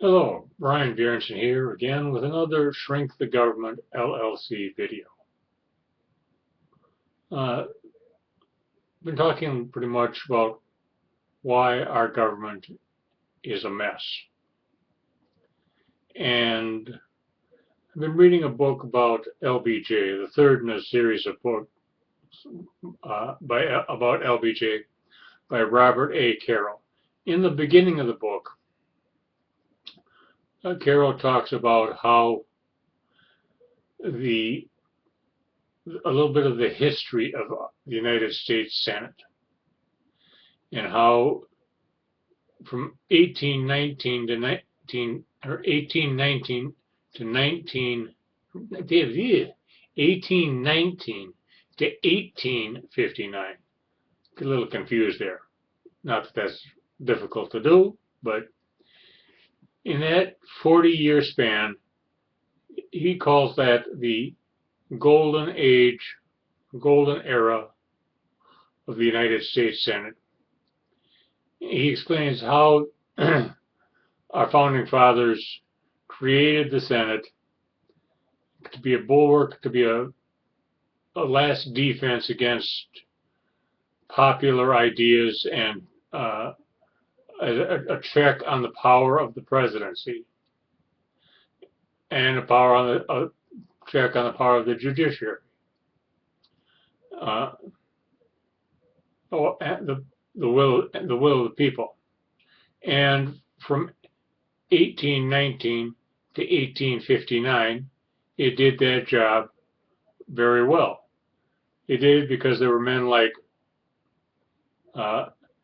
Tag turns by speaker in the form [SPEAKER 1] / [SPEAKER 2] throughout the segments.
[SPEAKER 1] Hello, Brian Bjornson here again with another Shrink the Government LLC video. I've been talking pretty much about why our government is a mess. And I've been reading a book about LBJ, the third in a series of books about LBJ by Robert A. Carroll. In the beginning of the book, Carroll talks about how a little bit of the history of the United States Senate and how from 1819 to 19 or 1819 to 1819 to 1859. Get a little confused there. Not that that's difficult to do, but in that 40-year span, he calls that the golden age, golden era of the United States Senate. He explains how our founding fathers created the Senate to be a bulwark, to be a last defense against popular ideas and a check on the power of the presidency and a check on the power of the judiciary. The will of the people. And from 1819 to 1859, it did that job very well. It did it because there were men like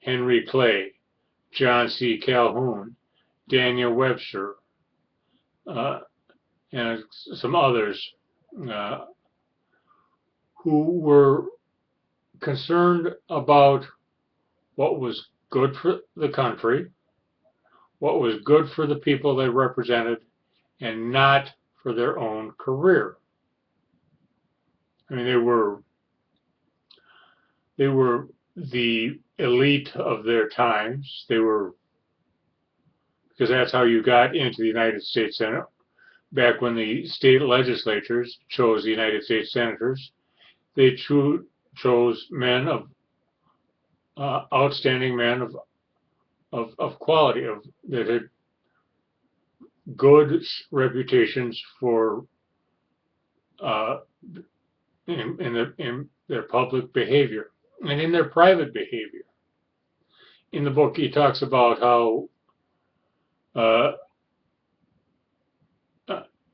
[SPEAKER 1] Henry Clay, John C. Calhoun, Daniel Webster, and some others who were concerned about what was good for the country, what was good for the people they represented, and not for their own career. I mean, they were the elite of their times. They were, because that's how you got into the United States Senate. Back when the state legislatures chose the United States senators, they chose men of outstanding men of quality, that had good reputations for in their public behavior and in their private behavior. In the book, he talks about how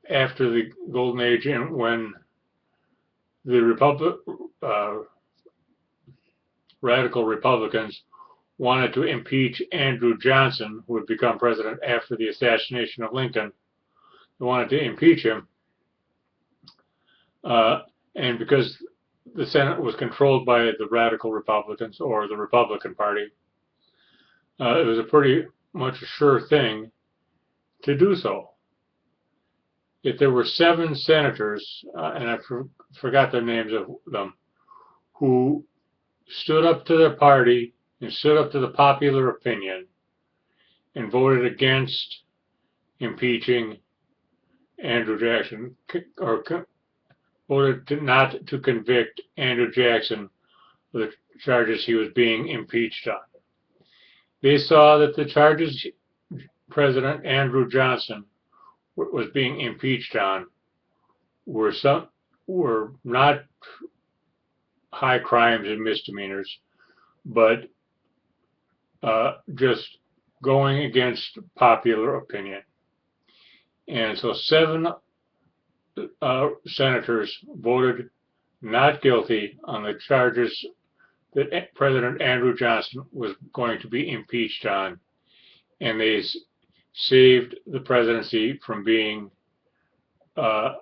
[SPEAKER 1] after the Golden Age, and when the radical Republicans wanted to impeach Andrew Johnson, who would become president after the assassination of Lincoln. They wanted to impeach him. And because the Senate was controlled by the radical Republicans or the Republican Party, it was a pretty much a sure thing to do so. If there were 7 senators, and I forgot the names of them, who stood up to their party and stood up to the popular opinion and voted against impeaching Andrew Jackson, or voted not to convict Andrew Jackson of the charges he was being impeached on. They saw that the charges President Andrew Johnson was being impeached on were not high crimes and misdemeanors, but just going against popular opinion. And so 7 senators voted not guilty on the charges that President Andrew Johnson was going to be impeached on, and they saved the presidency from being a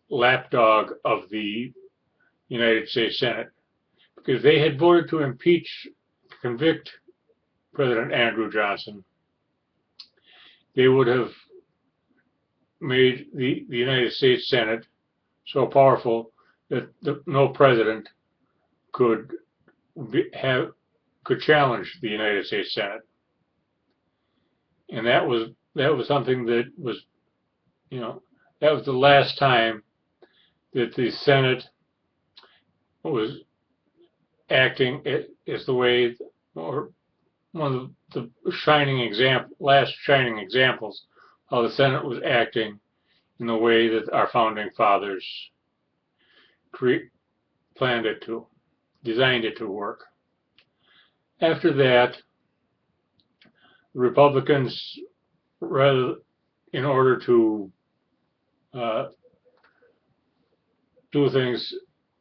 [SPEAKER 1] lapdog of the United States Senate. Because they had voted to convict President Andrew Johnson, they would have made the United States Senate so powerful that no president could challenge the United States Senate. And that was something that was, that was the last time that the Senate was acting as the way, or one of the last shining examples how the Senate was acting in the way that our founding fathers planned it to, designed it to work. After that, the Republicans, in order to do things,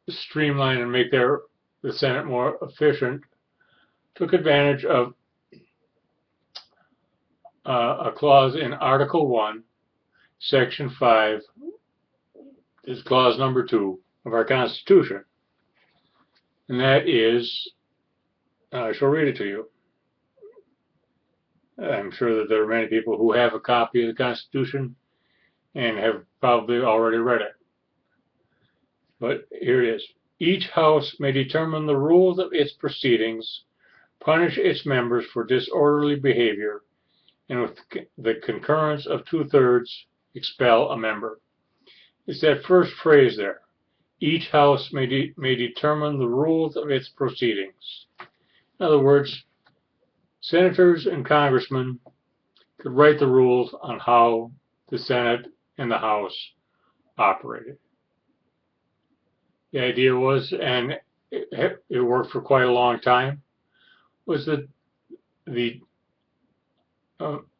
[SPEAKER 1] streamline and make the Senate more efficient, took advantage of a clause in Article 1, Section 5, is clause number 2 of our Constitution. And that is, I shall read it to you. I'm sure that there are many people who have a copy of the Constitution and have probably already read it. But here it is. Each House may determine the rules of its proceedings, punish its members for disorderly behavior, and with the concurrence of 2/3, expel a member. It's that first phrase there. Each House may determine the rules of its proceedings. In other words, senators and congressmen could write the rules on how the Senate and the House operated. The idea was, and it worked for quite a long time, was that the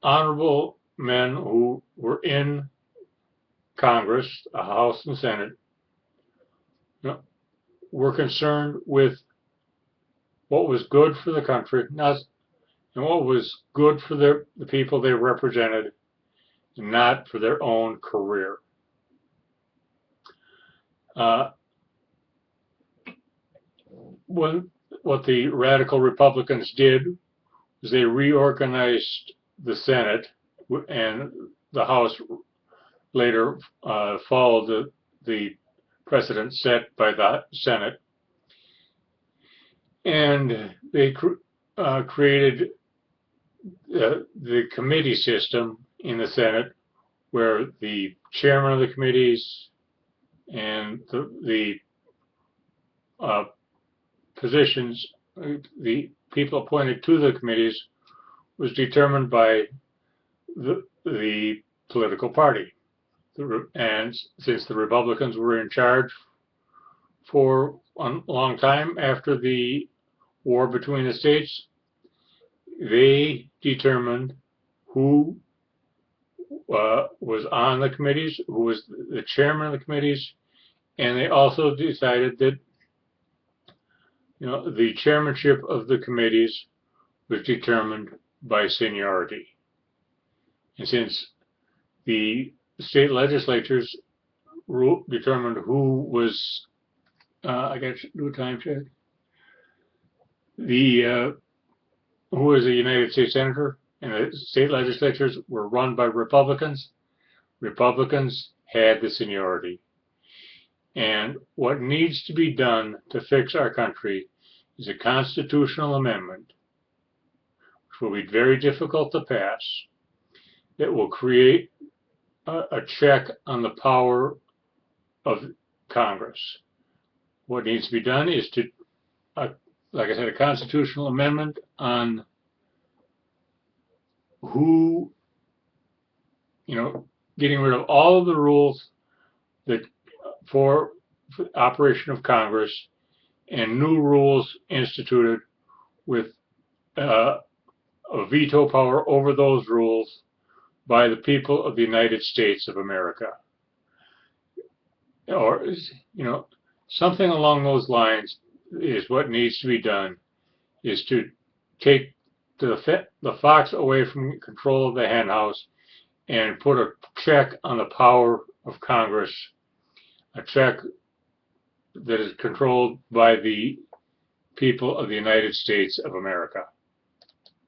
[SPEAKER 1] honorable men who were in Congress, the House and Senate, were concerned with what was good for the country, and what was good for the people they represented, and not for their own career. What the radical Republicans did was they reorganized the Senate, and the House later followed the precedent set by the Senate, and they created the committee system in the Senate, where the chairman of the committees and the positions, the people appointed to the committees, was determined by the political party. And since the Republicans were in charge for a long time after the war between the states, they determined who was on the committees, who was the chairman of the committees, and they also decided that the chairmanship of the committees was determined by seniority. And since the state legislatures determined who was, I got to do a time check, who was a United States Senator, and the state legislatures were run by Republicans. Republicans had the seniority. And what needs to be done to fix our country is a constitutional amendment, which will be very difficult to pass, that will create a check on the power of Congress. What needs to be done is to, like I said, a constitutional amendment on who, getting rid of all of the rules that for operation of Congress, and new rules instituted with a veto power over those rules by the people of the United States of America. Or, something along those lines is what needs to be done, is to take the fox away from control of the henhouse and put a check on the power of Congress, a check that is controlled by the people of the United States of America.